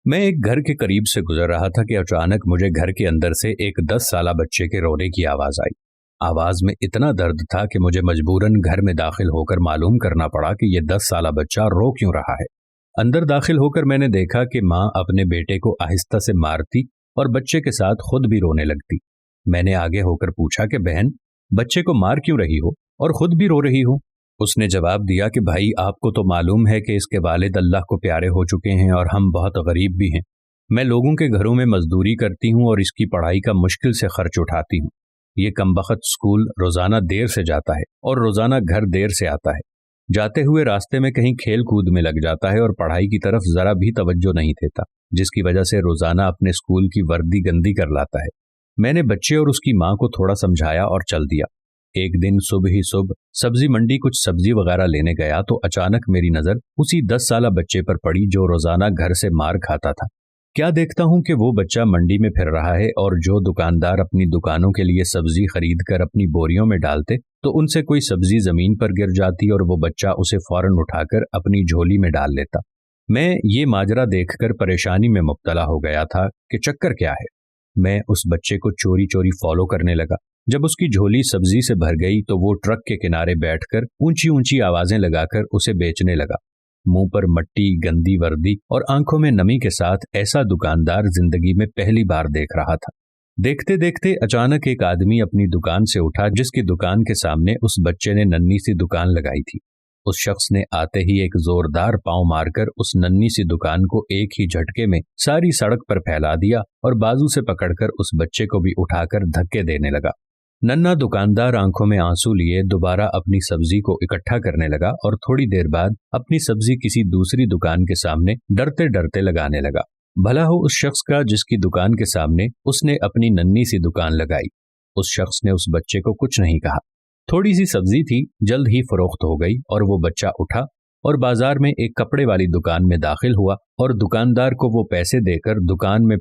मैं एक घर के करीब से गुजर रहा था कि अचानक मुझे घर के अंदर से एक 10 साला बच्चे के रोने की आवाज आई। आवाज में इतना दर्द था कि मुझे मजबूरन घर में दाखिल होकर मालूम करना पड़ा कि यह 10 साला बच्चा रो क्यों रहा है। अंदर दाखिल होकर मैंने देखा कि माँ अपने बेटे को आहिस्ता से मारती और बच्चे के साथ खुद भी रोने लगती। मैंने आगे होकर पूछा कि बहन, बच्चे को मार क्यों रही हो और खुद भी रो रही हो? उसने जवाब दिया कि भाई, आपको तो मालूम है कि इसके वालिद अल्लाह को प्यारे हो चुके हैं और हम बहुत गरीब भी हैं। मैं लोगों के घरों में मजदूरी करती हूँ और इसकी पढ़ाई का मुश्किल से खर्च उठाती हूँ। ये कमबख्त स्कूल रोजाना देर से जाता है और रोजाना घर देर से आता है। जाते हुए रास्ते में कहीं खेल कूद में लग जाता है और पढ़ाई की तरफ जरा भी तवज्जो नहीं देता, जिसकी वजह से रोजाना अपने स्कूल की वर्दी गंदी कर लाता है। मैंने बच्चे और उसकी माँ को थोड़ा समझाया और चल दिया। एक दिन सुबह ही सुबह सब्जी मंडी कुछ सब्जी वगैरह लेने गया तो अचानक मेरी नजर उसी 10 साला बच्चे पर पड़ी जो रोजाना घर से मार खाता था। क्या देखता हूँ कि वो बच्चा मंडी में फिर रहा है और जो दुकानदार अपनी दुकानों के लिए सब्जी खरीद कर अपनी बोरियों में डालते तो उनसे कोई सब्जी जमीन पर गिर जाती और वो बच्चा उसे फौरन उठाकर अपनी झोली में डाल लेता। मैं ये माजरा देखकर परेशानी में मुब्तला हो गया था कि चक्कर क्या है। मैं उस बच्चे को चोरी चोरी फॉलो करने लगा। जब उसकी झोली सब्जी से भर गई तो वो ट्रक के किनारे बैठकर ऊंची ऊंची आवाजें लगाकर उसे बेचने लगा। मुंह पर मट्टी, गंदी वर्दी और आंखों में नमी के साथ ऐसा दुकानदार जिंदगी में पहली बार देख रहा था। देखते देखते अचानक एक आदमी अपनी दुकान से उठा जिसकी दुकान के सामने उस बच्चे ने नन्ही सी दुकान लगाई थी। उस शख्स ने आते ही एक जोरदार पांव मारकर उस नन्ही सी दुकान को एक ही झटके में सारी सड़क पर फैला दिया और बाजू से पकड़कर उस बच्चे को भी उठाकर धक्के देने लगा। नन्हा दुकानदार आंखों में आंसू लिए दोबारा अपनी सब्जी को इकट्ठा करने लगा और थोड़ी देर बाद अपनी सब्जी किसी दूसरी दुकान के सामने डरते डरते लगाने लगा। भला हो उस शख्स का जिसकी दुकान के सामने उसने अपनी नन्ही सी दुकान लगाई। उस शख्स ने उस बच्चे को कुछ नहीं कहा। थोड़ी सी सब्जी थी, जल्द ही फरोख्त हो गई और वो बच्चा उठा और बाजार में एक कपड़े वाली दुकान में दाखिल हुआ और दुकानदार को वो पैसे देकर दुकान में